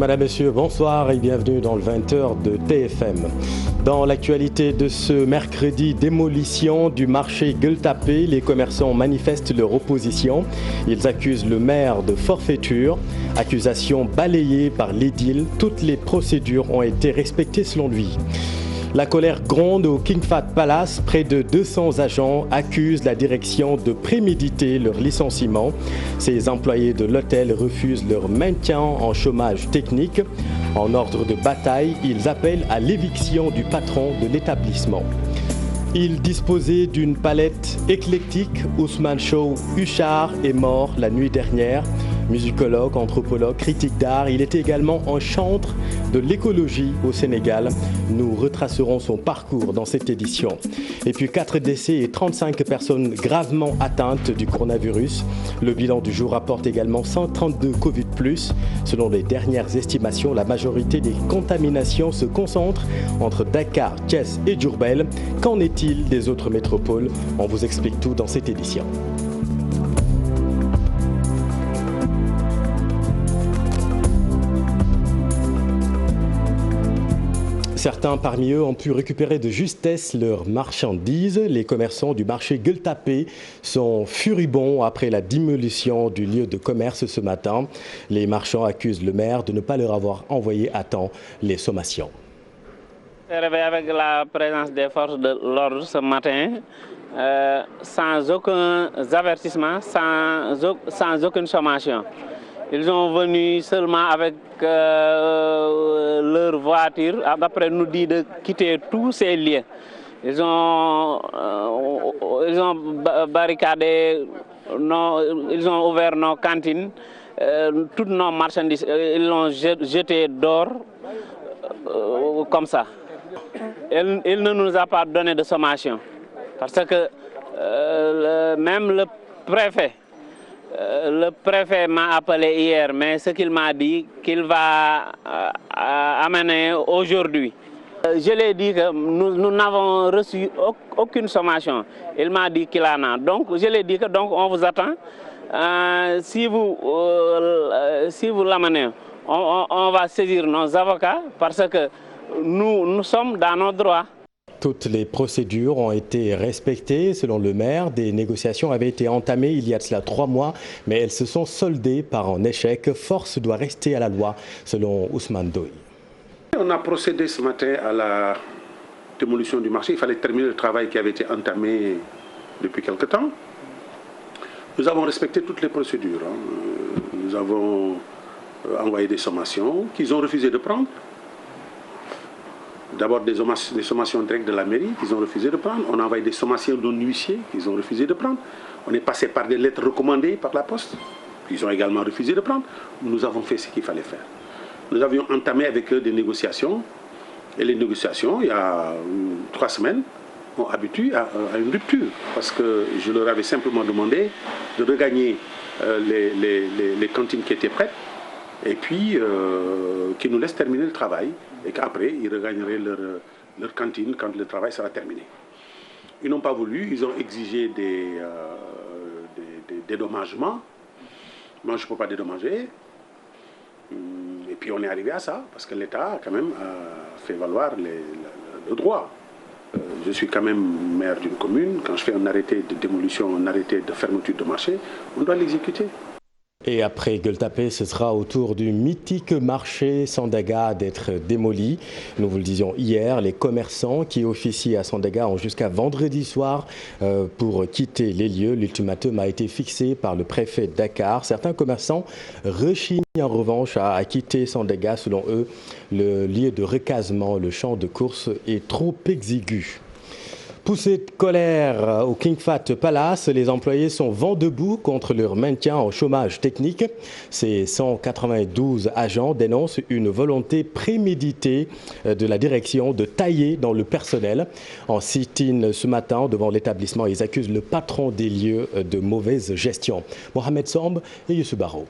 Madame, Messieurs, bonsoir et bienvenue dans le 20h de TFM. Dans l'actualité de ce mercredi, démolition du marché Gueule-Tapée, les commerçants manifestent leur opposition. Ils accusent le maire de forfaiture. Accusation balayée par l'édile. Toutes les procédures ont été respectées selon lui. La colère gronde au King Fahd Palace. Près de 200 agents accusent la direction de préméditer leur licenciement. Ces employés de l'hôtel refusent leur maintien en chômage technique. En ordre de bataille, ils appellent à l'éviction du patron de l'établissement. Il disposait d'une palette éclectique. Ousmane Sow Huchard est mort la nuit dernière. Musicologue, anthropologue, critique d'art, il était également un chantre de l'écologie au Sénégal. Nous retracerons son parcours dans cette édition. Et puis 4 décès et 35 personnes gravement atteintes du coronavirus. Le bilan du jour rapporte également 132 Covid+. Selon les dernières estimations, la majorité des contaminations se concentrent entre Dakar, Thiès et Diourbel. Qu'en est-il des autres métropoles? On vous explique tout dans cette édition. Certains parmi eux ont pu récupérer de justesse leurs marchandises. Les commerçants du marché Gueule-Tapée sont furibonds après la démolition du lieu de commerce ce matin. Les marchands accusent le maire de ne pas leur avoir envoyé à temps les sommations. Avec la présence des forces de l'ordre ce matin, sans aucun avertissement, sans aucune sommation. Ils sont venus seulement avec leur voiture, après nous dit de quitter tous ces lieux. Ils ont barricadé, ils ont ouvert nos cantines, toutes nos marchandises, ils l'ont jeté dehors comme ça. Il ne nous a pas donné de sommation, parce que même le préfet m'a appelé hier, mais ce qu'il m'a dit qu'il va amener aujourd'hui. Je lui ai dit que nous n'avons reçu aucune sommation. Il m'a dit qu'il en a. Donc je lui ai dit que donc on vous attend. Si vous l'amenez, on va saisir nos avocats parce que nous sommes dans nos droits. Toutes les procédures ont été respectées. Selon le maire, des négociations avaient été entamées il y a de cela 3 mois, mais elles se sont soldées par un échec. Force doit rester à la loi, selon Ousmane Doy. On a procédé ce matin à la démolition du marché. Il fallait terminer le travail qui avait été entamé depuis quelque temps. Nous avons respecté toutes les procédures. Nous avons envoyé des sommations qu'ils ont refusé de prendre. D'abord des sommations directes de la mairie qu'ils ont refusé de prendre. On a envoyé des sommations d'un huissier qu'ils ont refusé de prendre. On est passé par des lettres recommandées par la poste qu'ils ont également refusé de prendre. Nous avons fait ce qu'il fallait faire. Nous avions entamé avec eux des négociations. Et les négociations, il y a 3 semaines, ont abouti à une rupture. Parce que je leur avais simplement demandé de regagner les cantines qui étaient prêtes. Et puis qu'ils nous laissent terminer le travail. Et qu'après, ils regagneraient leur cantine quand le travail sera terminé. Ils n'ont pas voulu, ils ont exigé des dédommagements. Moi, je ne peux pas dédommager. Et puis, on est arrivé à ça, parce que l'État, quand même, a fait valoir le droit. Je suis quand même maire d'une commune. Quand je fais un arrêté de démolition, un arrêté de fermeture de marché, on doit l'exécuter. Et après Gueule-Tapée, ce sera au tour du mythique marché Sandaga d'être démoli. Nous vous le disions hier, les commerçants qui officient à Sandaga ont jusqu'à vendredi soir pour quitter les lieux. L'ultimatum a été fixé par le préfet de Dakar. Certains commerçants rechignent en revanche à quitter Sandaga. Selon eux, le lieu de recasement, le champ de course est trop exigu. Poussés de colère au King Fahd Palace, les employés sont vent debout contre leur maintien en chômage technique. Ces 192 agents dénoncent une volonté préméditée de la direction de tailler dans le personnel. En sit-in ce matin devant l'établissement, ils accusent le patron des lieux de mauvaise gestion. Mohamed Samb et Youssou Barrow.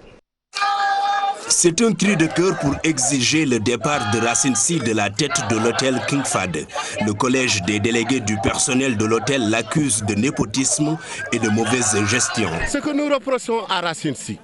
C'est un cri de cœur pour exiger le départ de Racine Sy de la tête de l'hôtel King Fahd. Le collège des délégués du personnel de l'hôtel l'accuse de népotisme et de mauvaise gestion. Ce que nous reprochons à Racine Sy,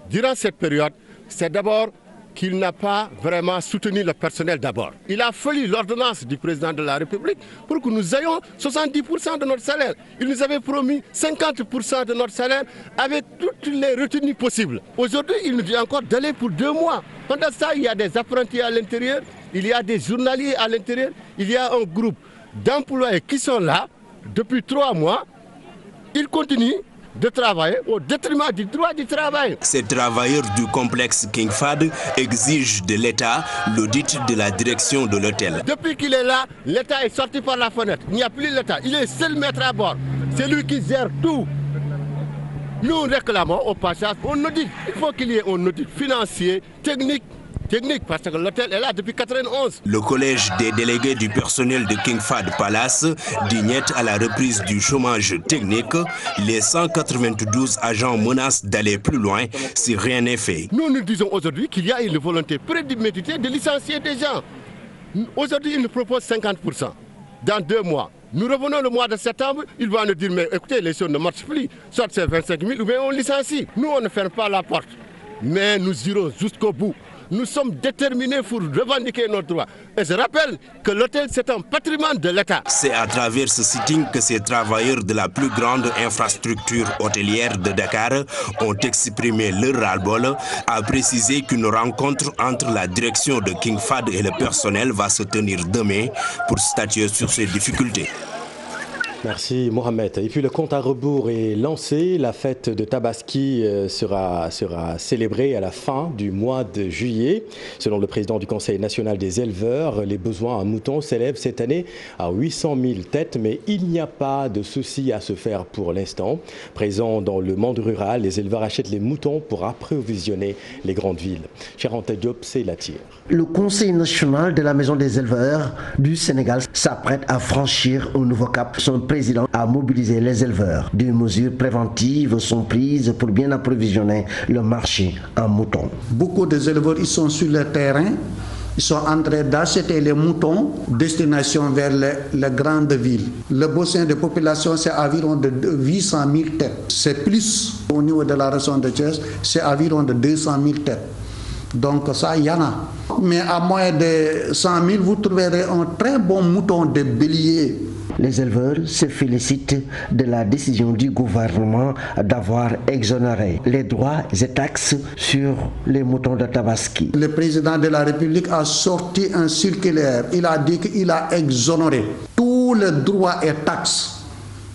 durant cette période, c'est d'abord qu'il n'a pas vraiment soutenu le personnel d'abord. Il a fallu l'ordonnance du président de la République pour que nous ayons 70% de notre salaire. Il nous avait promis 50% de notre salaire avec toutes les retenues possibles. Aujourd'hui, il nous dit encore d'aller pour 2 mois. Pendant ça, il y a des apprentis à l'intérieur, il y a des journaliers à l'intérieur, il y a un groupe d'employés qui sont là depuis 3 mois. Ils continuent de travailler au détriment du droit du travail. Ces travailleurs du complexe King Fahd exigent de l'État l'audit de la direction de l'hôtel. Depuis qu'il est là, l'État est sorti par la fenêtre. Il n'y a plus l'État. Il est seul maître à bord. C'est lui qui gère tout. Nous réclamons au passage un audit. Il faut qu'il y ait un audit financier, technique, parce que l'hôtel est là depuis 1991. Le collège des délégués du personnel de King Fahd Palace dit niet à la reprise du chômage technique. Les 192 agents menacent d'aller plus loin si rien n'est fait. Nous disons aujourd'hui qu'il y a une volonté préméditée de licencier des gens. Aujourd'hui, ils nous proposent 50% dans 2 mois. Nous revenons le mois de septembre, il va nous dire, mais écoutez, les choses ne marchent plus. Soit c'est 25 000 ou bien on licencie. Nous, on ne ferme pas la porte. Mais nous irons jusqu'au bout. Nous sommes déterminés pour revendiquer nos droits. Et je rappelle que l'hôtel, c'est un patrimoine de l'État. C'est à travers ce sitting que ces travailleurs de la plus grande infrastructure hôtelière de Dakar ont exprimé leur ras-le-bol, a précisé qu'une rencontre entre la direction de King Fahd et le personnel va se tenir demain pour statuer sur ces difficultés. Merci Mohamed. Et puis le compte à rebours est lancé. La fête de Tabaski sera célébrée à la fin du mois de juillet. Selon le président du Conseil national des éleveurs, les besoins en moutons s'élèvent cette année à 800 000 têtes, mais il n'y a pas de souci à se faire pour l'instant. Présents dans le monde rural, les éleveurs achètent les moutons pour approvisionner les grandes villes. Charanta Diop, c'est la tire. Le Conseil national de la Maison des éleveurs du Sénégal s'apprête à franchir un nouveau cap. Son président a mobilisé les éleveurs. Des mesures préventives sont prises pour bien approvisionner le marché en moutons. Beaucoup des éleveurs ils sont sur le terrain. Ils sont en train d'acheter les moutons destination vers les grandes villes. Le bassin de population, c'est environ de 800 000 têtes. C'est plus au niveau de la région de Thiès, c'est environ de 200 000 têtes. Donc ça, il y en a. Mais à moins de 100 000, vous trouverez un très bon mouton de bélier. Les éleveurs se félicitent de la décision du gouvernement d'avoir exonéré les droits et taxes sur les moutons de Tabaski. Le président de la République a sorti un circulaire. Il a dit qu'il a exonéré tous les droits et taxes.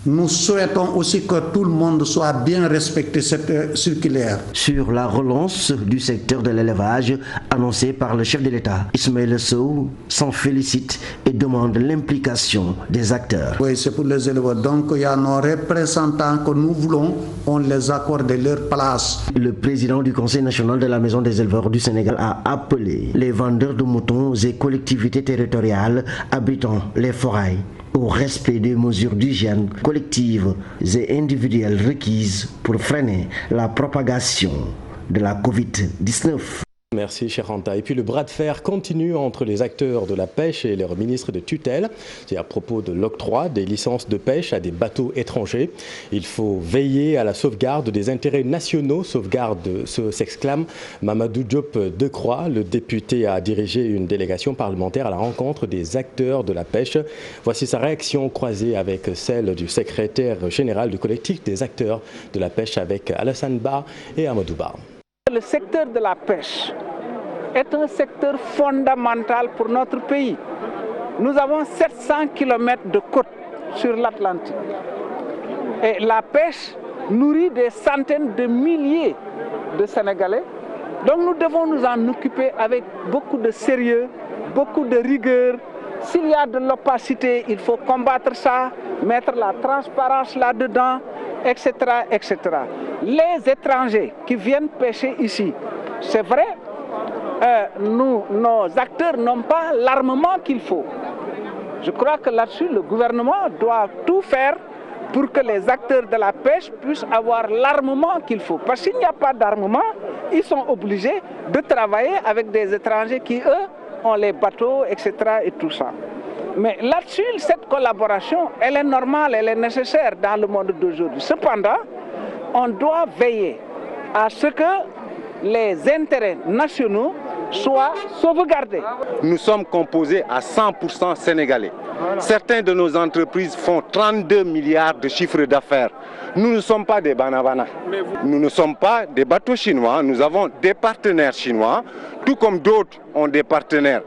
Nous souhaitons aussi que tout le monde soit bien respecté cette circulaire. Sur la relance du secteur de l'élevage annoncée par le chef de l'État, Ismaël Sow s'en félicite et demande l'implication des acteurs. Oui, c'est pour les éleveurs. Donc il y a nos représentants que nous voulons, on les accorde leur place. Le président du Conseil national de la Maison des éleveurs du Sénégal a appelé les vendeurs de moutons et collectivités territoriales habitant les forêts au respect des mesures d'hygiène collectives et individuelles requises pour freiner la propagation de la Covid-19. Merci Charanta. Et puis le bras de fer continue entre les acteurs de la pêche et leur ministre de tutelle. C'est à propos de l'octroi des licences de pêche à des bateaux étrangers. Il faut veiller à la sauvegarde des intérêts nationaux. Sauvegarde, s'exclame Mamadou Diop Decroix. Le député a dirigé une délégation parlementaire à la rencontre des acteurs de la pêche. Voici sa réaction croisée avec celle du secrétaire général du collectif des acteurs de la pêche avec Alassane Ba et Amadou Ba. Le secteur de la pêche est un secteur fondamental pour notre pays. Nous avons 700 km de côte sur l'Atlantique. Et la pêche nourrit des centaines de milliers de Sénégalais. Donc nous devons nous en occuper avec beaucoup de sérieux, beaucoup de rigueur. S'il y a de l'opacité, il faut combattre ça, mettre la transparence là-dedans, etc., etc. Les étrangers qui viennent pêcher ici, c'est vrai, nos acteurs n'ont pas l'armement qu'il faut. Je crois que là-dessus, le gouvernement doit tout faire pour que les acteurs de la pêche puissent avoir l'armement qu'il faut. Parce qu'il n'y a pas d'armement, ils sont obligés de travailler avec des étrangers qui, eux, ont les bateaux, etc. et tout ça. Mais là-dessus, cette collaboration, elle est normale, elle est nécessaire dans le monde d'aujourd'hui. Cependant, on doit veiller à ce que les intérêts nationaux soit sauvegardé. Nous sommes composés à 100% sénégalais. Certaines de nos entreprises font 32 milliards de chiffre d'affaires. Nous ne sommes pas des banabana. Nous ne sommes pas des bateaux chinois. Nous avons des partenaires chinois, tout comme d'autres ont des partenaires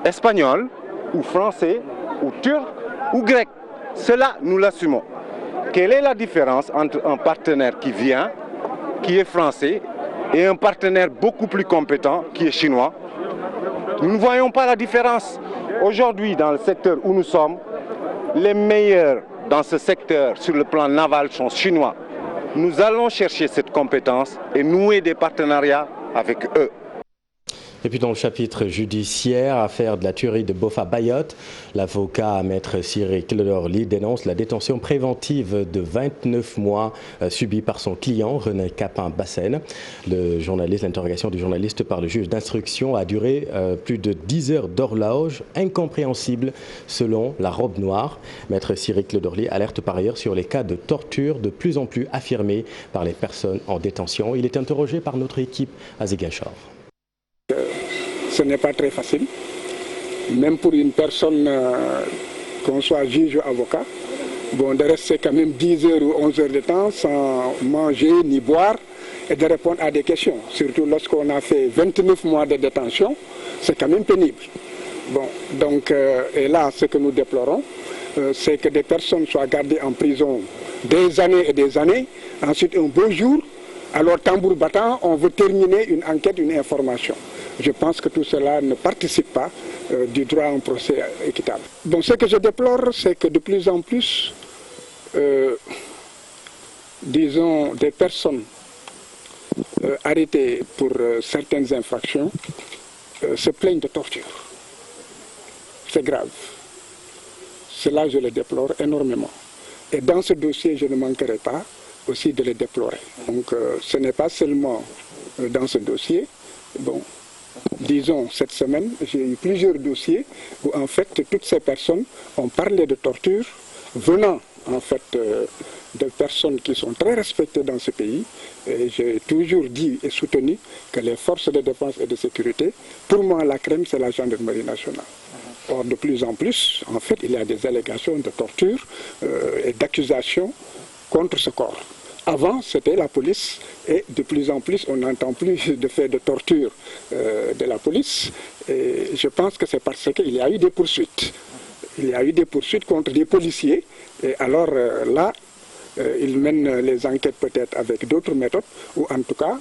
espagnols, ou français, ou turcs, ou grecs. Cela, nous l'assumons. Quelle est la différence entre un partenaire qui vient, qui est français, et un partenaire beaucoup plus compétent, qui est chinois? Nous ne voyons pas la différence. Aujourd'hui, dans le secteur où nous sommes, les meilleurs dans ce secteur sur le plan naval sont chinois. Nous allons chercher cette compétence et nouer des partenariats avec eux. Et puis dans le chapitre judiciaire, affaire de la tuerie de Boffa Bayotte, l'avocat maître Cyril Clodorly dénonce la détention préventive de 29 mois subie par son client René Capin-Bassène. L'interrogation du journaliste par le juge d'instruction a duré plus de 10 heures d'horloge, incompréhensible selon la robe noire. Maître Cyril Clodorly alerte par ailleurs sur les cas de torture de plus en plus affirmés par les personnes en détention. Il est interrogé par notre équipe à Ziguinchor. Ce n'est pas très facile, même pour une personne, qu'on soit juge ou avocat. Bon, de rester quand même 10 heures ou 11 heures de temps sans manger ni boire et de répondre à des questions. Surtout lorsqu'on a fait 29 mois de détention, c'est quand même pénible. Bon, donc, et là, ce que nous déplorons, c'est que des personnes soient gardées en prison des années et des années. Ensuite, un beau jour, alors tambour battant, on veut terminer une enquête, une information. Je pense que tout cela ne participe pas du droit à un procès équitable. Donc ce que je déplore, c'est que de plus en plus, disons, des personnes arrêtées pour certaines infractions se plaignent de torture. C'est grave. Cela, je le déplore énormément. Et dans ce dossier, je ne manquerai pas aussi de le déplorer. Donc ce n'est pas seulement dans ce dossier. Bon, disons, cette semaine, j'ai eu plusieurs dossiers où en fait toutes ces personnes ont parlé de torture venant en fait de personnes qui sont très respectées dans ce pays. Et j'ai toujours dit et soutenu que les forces de défense et de sécurité, pour moi la crème c'est la gendarmerie nationale. Or de plus en plus, en fait, il y a des allégations de torture et d'accusations contre ce corps. Avant, c'était la police et de plus en plus, on n'entend plus de faits de torture de la police. Et je pense que c'est parce qu'il y a eu des poursuites. Il y a eu des poursuites contre des policiers. Et alors là, ils mènent les enquêtes peut-être avec d'autres méthodes, ou en tout cas,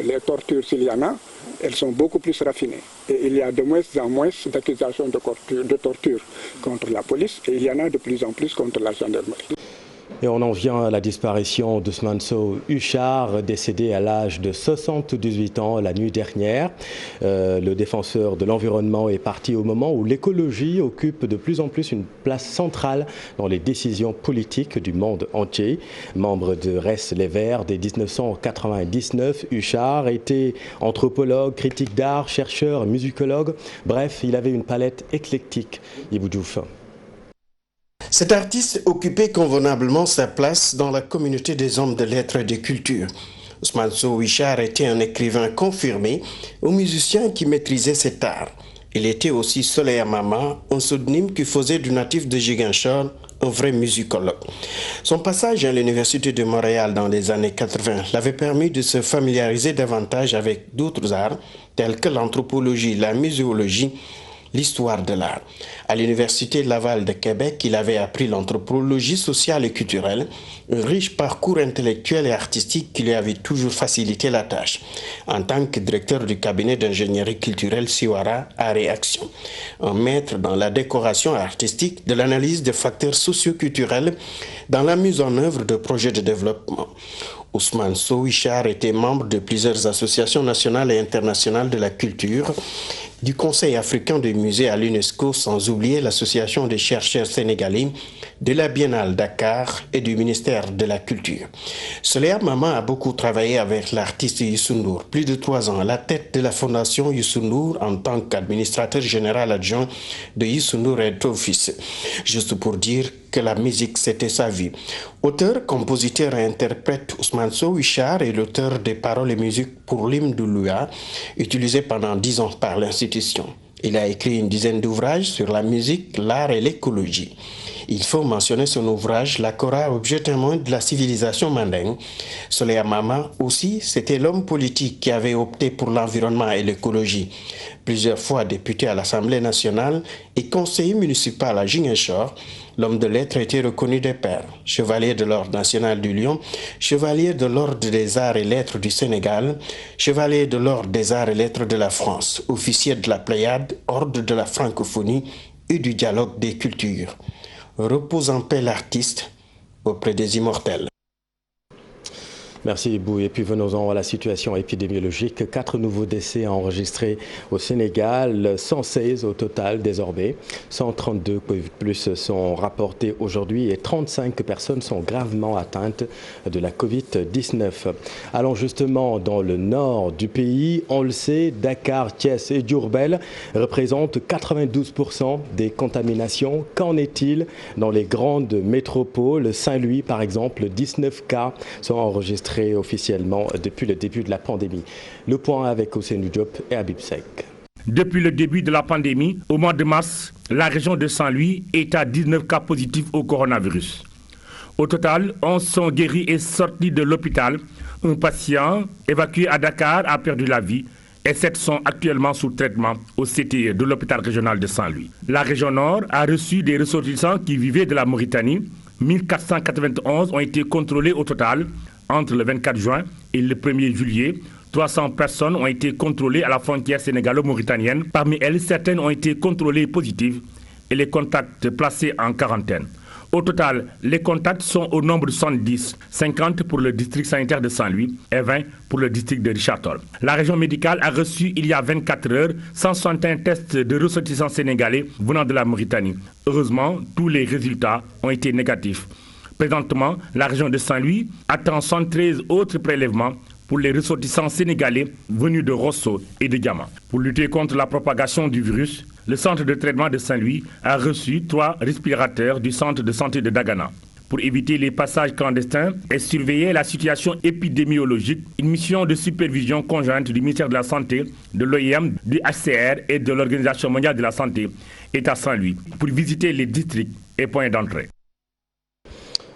les tortures, s'il y en a, elles sont beaucoup plus raffinées. Et il y a de moins en moins d'accusations de torture contre la police, et il y en a de plus en plus contre la gendarmerie. Et on en vient à la disparition d'Ousmane Sow Huchard, décédé à l'âge de 78 ans la nuit dernière. Le défenseur de l'environnement est parti au moment où l'écologie occupe de plus en plus une place centrale dans les décisions politiques du monde entier. Membre de Res les Verts dès 1999, Huchard était anthropologue, critique d'art, chercheur, musicologue. Bref, il avait une palette éclectique. Yibou Diouf. Cet artiste occupait convenablement sa place dans la communauté des hommes de lettres et de culture. Ousmane Sow Huchard était un écrivain confirmé, un musicien qui maîtrisait cet art. Il était aussi Soleil Mama, un pseudonyme qui faisait du natif de Ziguinchor un vrai musicologue. Son passage à l'Université de Montréal dans les années 80 l'avait permis de se familiariser davantage avec d'autres arts tels que l'anthropologie, la muséologie, l'histoire de l'art. À l'Université Laval de Québec, il avait appris l'anthropologie sociale et culturelle, un riche parcours intellectuel et artistique qui lui avait toujours facilité la tâche. En tant que directeur du cabinet d'ingénierie culturelle Siwara à Réaction, un maître dans la décoration artistique, de l'analyse des facteurs socio-culturels, dans la mise en œuvre de projets de développement. Ousmane Sow Huchard était membre de plusieurs associations nationales et internationales de la culture, du Conseil africain des musées à l'UNESCO, sans oublier l'association des chercheurs sénégalais, de la Biennale Dakar et du ministère de la Culture. Soleya Mama a beaucoup travaillé avec l'artiste Youssou N'Dour, plus de 3 ans à la tête de la fondation Youssou N'Dour en tant qu'administrateur général adjoint de Youssou N'Dour et Fils. Juste pour dire que la musique c'était sa vie. Auteur, compositeur et interprète Ousmane Sow Wichar est l'auteur des paroles et musiques pour l'hymne de l'UA, utilisé pendant 10 ans par l'institution. Il a écrit une dizaine d'ouvrages sur la musique, l'art et l'écologie. Il faut mentionner son ouvrage La Kora, objet témoin de la civilisation mandingue. Soleya Mama aussi, c'était l'homme politique qui avait opté pour l'environnement et l'écologie. Plusieurs fois député à l'Assemblée nationale et conseiller municipal à Ziguinchor, l'homme de lettres était reconnu des pairs. Chevalier de l'Ordre national du Lion, chevalier de l'Ordre des arts et lettres du Sénégal, chevalier de l'Ordre des arts et lettres de la France, officier de la Pléiade, ordre de la francophonie et du dialogue des cultures. Repose en paix l'artiste auprès des immortels. Merci Bou. Et puis venons-en à la situation épidémiologique. 4 nouveaux décès enregistrés au Sénégal, 116 au total désormais. 132 Covid+ sont rapportés aujourd'hui et 35 personnes sont gravement atteintes de la Covid-19. Allons justement dans le nord du pays. On le sait, Dakar, Thiès et Diourbel représentent 92% des contaminations. Qu'en est-il dans les grandes métropoles? Saint-Louis, par exemple, 19 cas sont enregistrés officiellement depuis le début de la pandémie. Le point avec Ousseynou Diop et Habib Sek. Depuis le début de la pandémie, au mois de mars, la région de Saint-Louis est à 19 cas positifs au coronavirus. Au total, 11 sont guéris et sortis de l'hôpital. Un patient évacué à Dakar a perdu la vie et 7 sont actuellement sous traitement au CTE de l'hôpital régional de Saint-Louis. La région nord a reçu des ressortissants qui vivaient de la Mauritanie. 1491 ont été contrôlés au total. Entre le 24 juin et le 1er juillet, 300 personnes ont été contrôlées à la frontière sénégalo-mauritanienne. Parmi elles, certaines ont été contrôlées positives et les contacts placés en quarantaine. Au total, les contacts sont au nombre de 70, 50 pour le district sanitaire de Saint-Louis et 20 pour le district de Richard Toll. La région médicale a reçu il y a 24 heures 161 tests de ressortissants sénégalais venant de la Mauritanie. Heureusement, tous les résultats ont été négatifs. Présentement, la région de Saint-Louis attend 113 autres prélèvements pour les ressortissants sénégalais venus de Rosso et de Diama. Pour lutter contre la propagation du virus, le centre de traitement de Saint-Louis a reçu 3 respirateurs du centre de santé de Dagana. Pour éviter les passages clandestins et surveiller la situation épidémiologique, une mission de supervision conjointe du ministère de la Santé, de l'OIM, du HCR et de l'Organisation mondiale de la santé est à Saint-Louis pour visiter les districts et points d'entrée.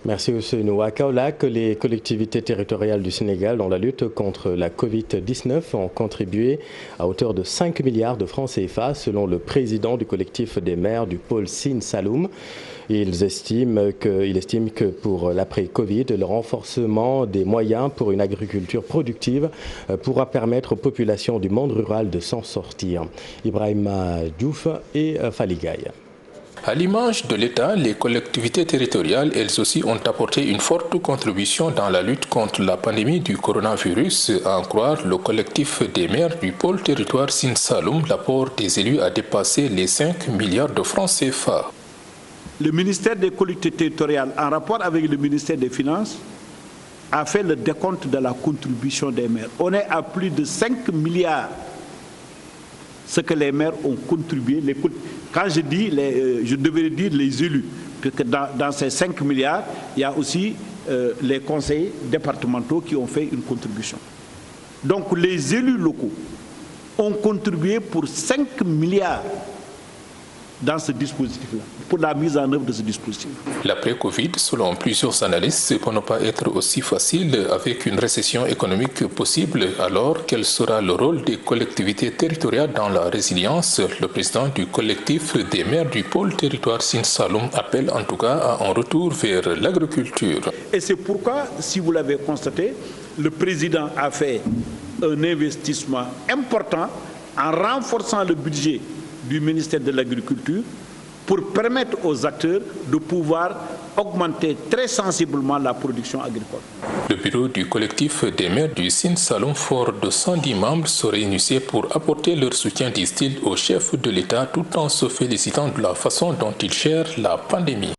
Merci Ousseynou. À Kaolack, les collectivités territoriales du Sénégal dans la lutte contre la Covid-19 ont contribué à hauteur de 5 milliards de francs CFA selon le président du collectif des maires du pôle Sine Saloum. Il estime que pour l'après-Covid, le renforcement des moyens pour une agriculture productive pourra permettre aux populations du monde rural de s'en sortir. Ibrahima Diouf et Faligaï. À l'image de l'État, les collectivités territoriales, elles aussi, ont apporté une forte contribution dans la lutte contre la pandémie du coronavirus. À en croire le collectif des maires du pôle territoire Sine Saloum, l'apport des élus a dépassé les 5 milliards de francs CFA. Le ministère des collectivités territoriales, en rapport avec le ministère des Finances, a fait le décompte de la contribution des maires. On est à plus de 5 milliards. Ce que les maires ont contribué. Quand je dis, je devrais dire les élus, parce que dans ces 5 milliards, il y a aussi les conseillers départementaux qui ont fait une contribution. Donc les élus locaux ont contribué pour 5 milliards dans ce dispositif-là, pour la mise en œuvre de ce dispositif. L'après-Covid, selon plusieurs analystes, peut ne pas être aussi facile avec une récession économique possible. Alors, quel sera le rôle des collectivités territoriales dans la résilience? Le président du collectif des maires du pôle territoire Sine Saloum appelle en tout cas à un retour vers l'agriculture. Et c'est pourquoi, si vous l'avez constaté, le président a fait un investissement important en renforçant le budget du ministère de l'Agriculture pour permettre aux acteurs de pouvoir augmenter très sensiblement la production agricole. Le bureau du collectif des maires du Sine Saloum, fort de 110 membres, se réunissait pour apporter leur soutien, disent-ils, au chef de l'État, tout en se félicitant de la façon dont il gère la pandémie.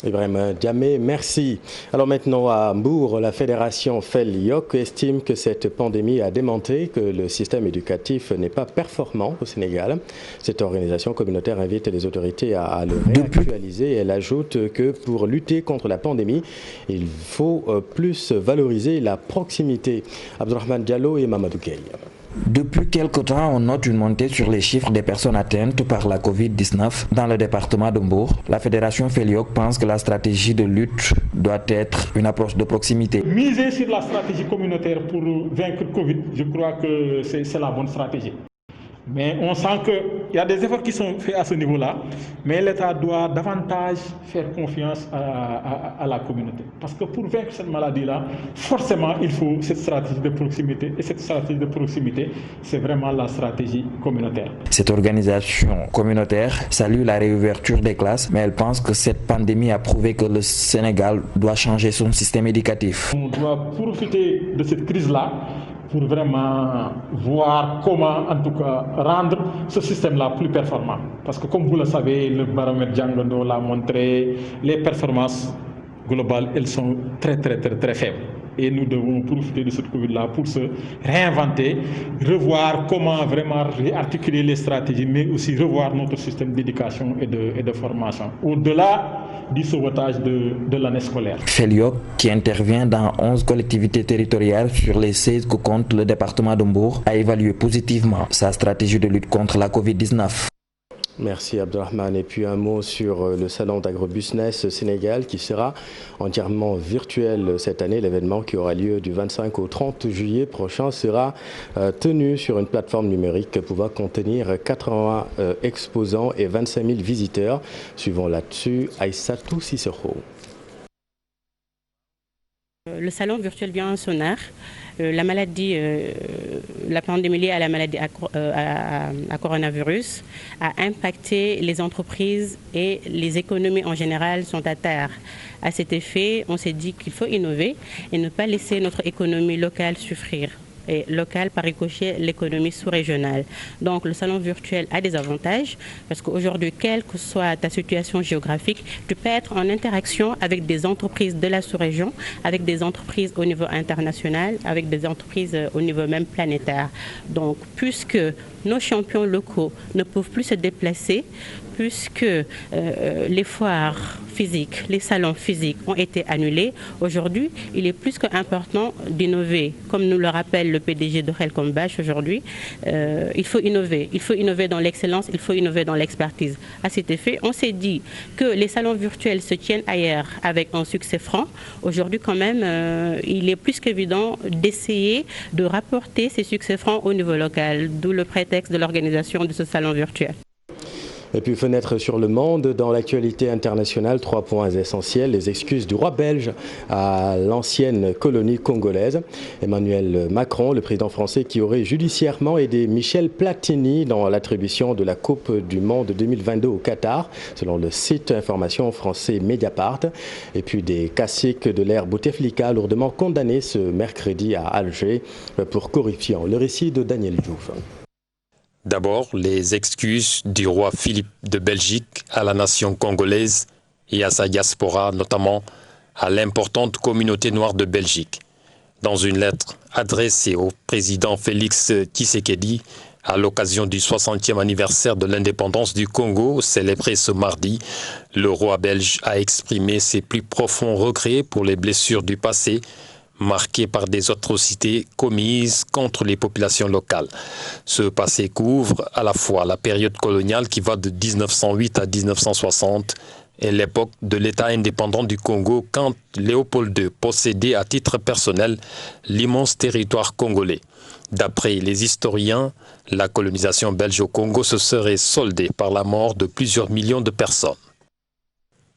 Ibrahim Diamé, merci. Alors maintenant à Mbour, la fédération FELIOC estime que cette pandémie a démontré que le système éducatif n'est pas performant au Sénégal. Cette organisation communautaire invite les autorités à le réactualiser. Elle ajoute que pour lutter contre la pandémie, il faut plus valoriser la proximité. Abdourahmane Diallo et Mamadou Gueye. Depuis quelque temps, on note une montée sur les chiffres des personnes atteintes par la Covid-19 dans le département de Mbour. La fédération FELIOC pense que la stratégie de lutte doit être une approche de proximité. Miser sur la stratégie communautaire pour vaincre Covid, je crois que c'est la bonne stratégie. Mais on sent qu'il y a des efforts qui sont faits à ce niveau-là, mais l'État doit davantage faire confiance à la communauté. Parce que pour vaincre cette maladie-là, forcément, il faut cette stratégie de proximité. Et cette stratégie de proximité, c'est vraiment la stratégie communautaire. Cette organisation communautaire salue la réouverture des classes, mais elle pense que cette pandémie a prouvé que le Sénégal doit changer son système éducatif. On doit profiter de cette crise-là pour vraiment voir comment, en tout cas, rendre ce système-là plus performant. Parce que comme vous le savez, le baromètre Djangondo l'a montré, les performances globales, elles sont très faibles. Et nous devons profiter de cette Covid-là pour se réinventer, revoir comment vraiment réarticuler les stratégies, mais aussi revoir notre système d'éducation et de formation. Au-delà du sauvetage de l'année scolaire. FELIOC, qui intervient dans 11 collectivités territoriales sur les 16 que compte le département de Mbour, a évalué positivement sa stratégie de lutte contre la Covid-19. Merci Abdourahmane. Et puis un mot sur le salon d'Agrobusiness Sénégal qui sera entièrement virtuel cette année. L'événement qui aura lieu du 25 au 30 juillet prochain sera tenu sur une plateforme numérique pouvant contenir 80 exposants et 25 000 visiteurs. Suivant là-dessus, Aïssatou Cicero. Le salon virtuel vient en son heure. La maladie, la pandémie liée à la maladie à coronavirus a impacté les entreprises et les économies en général sont à terre. À cet effet, on s'est dit qu'il faut innover et ne pas laisser notre économie locale souffrir. Et locale par ricochet l'économie sous-régionale. Donc le salon virtuel a des avantages parce qu'aujourd'hui, quelle que soit ta situation géographique, tu peux être en interaction avec des entreprises de la sous-région, avec des entreprises au niveau international, avec des entreprises au niveau même planétaire. Donc puisque nos champions locaux ne peuvent plus se déplacer, puisque les foires physiques, les salons physiques ont été annulés, aujourd'hui, il est plus qu'important d'innover. Comme nous le rappelle le PDG de Helcom Bash aujourd'hui, il faut innover. Il faut innover dans l'excellence, il faut innover dans l'expertise. À cet effet, on s'est dit que les salons virtuels se tiennent ailleurs avec un succès franc. Aujourd'hui, quand même, il est plus qu'évident d'essayer de rapporter ces succès francs au niveau local, d'où le prétexte de l'organisation de ce salon virtuel. Et puis fenêtre sur le monde, dans l'actualité internationale, 3 points essentiels. Les excuses du roi belge à l'ancienne colonie congolaise. Emmanuel Macron, le président français qui aurait judiciairement aidé Michel Platini dans l'attribution de la Coupe du Monde 2022 au Qatar, selon le site information français Mediapart. Et puis des caciques de l'ère Bouteflika lourdement condamnés ce mercredi à Alger pour corruption. Le récit de Daniel Diouf. D'abord, les excuses du roi Philippe de Belgique à la nation congolaise et à sa diaspora, notamment à l'importante communauté noire de Belgique. Dans une lettre adressée au président Félix Tshisekedi à l'occasion du 60e anniversaire de l'indépendance du Congo, célébré ce mardi, le roi belge a exprimé ses plus profonds regrets pour les blessures du passé, marqué par des atrocités commises contre les populations locales. Ce passé couvre à la fois la période coloniale qui va de 1908 à 1960 et l'époque de l'État indépendant du Congo quand Léopold II possédait à titre personnel l'immense territoire congolais. D'après les historiens, la colonisation belge au Congo se serait soldée par la mort de plusieurs millions de personnes.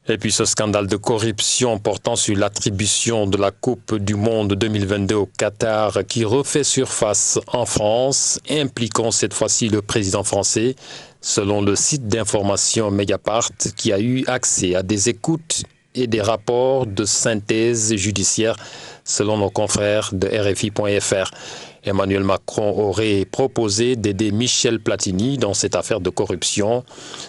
Et puis ce scandale de corruption portant sur l'attribution de la Coupe du Monde 2022 au Qatar qui refait surface en France, impliquant cette fois-ci le président français, selon le site d'information Mediapart qui a eu accès à des écoutes et des rapports de synthèse judiciaire selon nos confrères de RFI.fr. Emmanuel Macron aurait proposé d'aider Michel Platini dans cette affaire de corruption.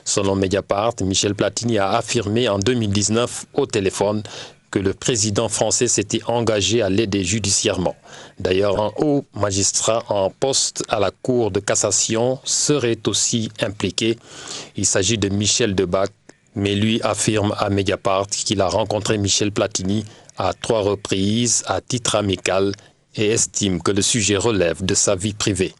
Selon Mediapart, Michel Platini a affirmé en 2019 au téléphone que le président français s'était engagé à l'aider judiciairement. D'ailleurs, un haut magistrat en poste à la Cour de cassation serait aussi impliqué. Il s'agit de Michel Debac, mais lui affirme à Mediapart qu'il a rencontré Michel Platini à 3 reprises à titre amical et estime que le sujet relève de sa vie privée.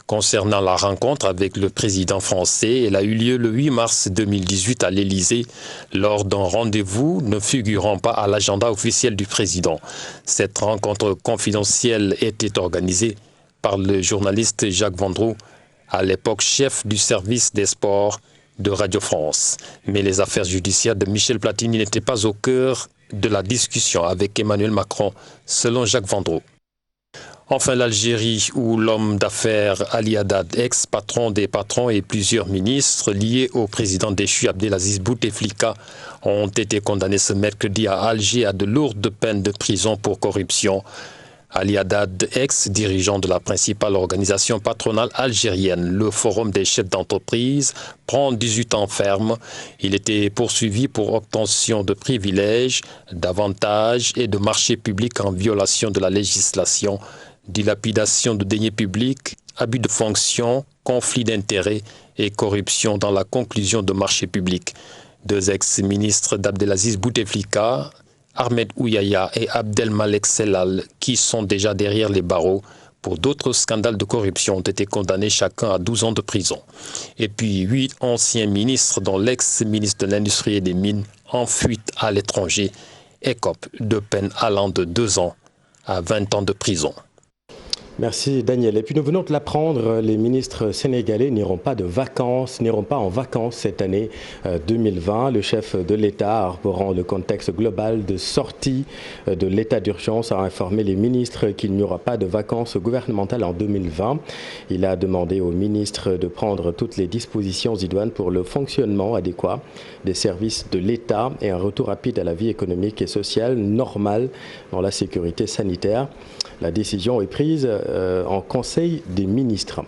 Concernant la rencontre avec le président français, elle a eu lieu le 8 mars 2018 à l'Élysée, lors d'un rendez-vous ne figurant pas à l'agenda officiel du président. Cette rencontre confidentielle était organisée par le journaliste Jacques Vendroux, à l'époque chef du service des sports de Radio France. Mais les affaires judiciaires de Michel Platini n'étaient pas au cœur de la discussion avec Emmanuel Macron, selon Jacques Vendroux. Enfin, l'Algérie, où l'homme d'affaires Ali Haddad, ex-patron des patrons et plusieurs ministres liés au président déchu Abdelaziz Bouteflika, ont été condamnés ce mercredi à Alger à de lourdes peines de prison pour corruption. Ali Haddad, ex-dirigeant de la principale organisation patronale algérienne, le Forum des chefs d'entreprise, prend 18 ans ferme. Il était poursuivi pour obtention de privilèges, d'avantages et de marchés publics en violation de la législation, dilapidation de deniers publics, abus de fonction, conflit d'intérêts et corruption dans la conclusion de marchés publics. 2 ex-ministres d'Abdelaziz Bouteflika, Ahmed Ouyaya et Abdelmalek Sellal, qui sont déjà derrière les barreaux pour d'autres scandales de corruption, ont été condamnés chacun à 12 ans de prison. Et puis 8 anciens ministres, dont l'ex-ministre de l'Industrie et des Mines, en fuite à l'étranger, écopent de peines allant de 2 ans à 20 ans de prison. Merci Daniel. Et puis nous venons de l'apprendre, les ministres sénégalais n'iront pas en vacances cette année 2020. Le chef de l'État, arborant le contexte global de sortie de l'état d'urgence, a informé les ministres qu'il n'y aura pas de vacances gouvernementales en 2020. Il a demandé aux ministres de prendre toutes les dispositions idoines pour le fonctionnement adéquat des services de l'État et un retour rapide à la vie économique et sociale normale dans la sécurité sanitaire. La décision est prise en Conseil des ministres.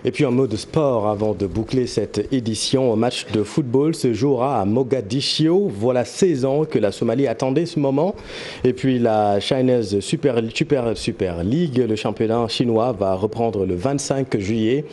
Et puis un mot de sport avant de boucler cette édition. Un match de football se jouera à Mogadiscio. Voilà 16 ans que la Somalie attendait ce moment. Et puis la Chinese Super League, le championnat chinois, va reprendre le 25 juillet.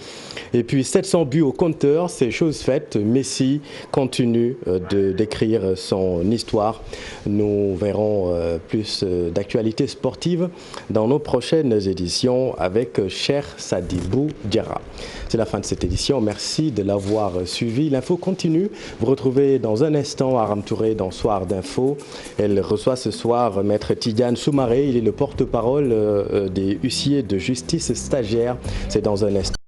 Et puis 700 buts au compteur, c'est chose faite. Messi continue d'écrire son histoire. Nous verrons plus d'actualités sportives dans nos prochaines éditions avec Cher Sadibou Diarra. C'est la fin de cette édition. Merci de l'avoir suivi. L'info continue. Vous retrouvez dans un instant Aram Touré dans Soir d'Info. Elle reçoit ce soir Maître Tidiane Soumaré. Il est le porte-parole des huissiers de justice stagiaires. C'est dans un instant.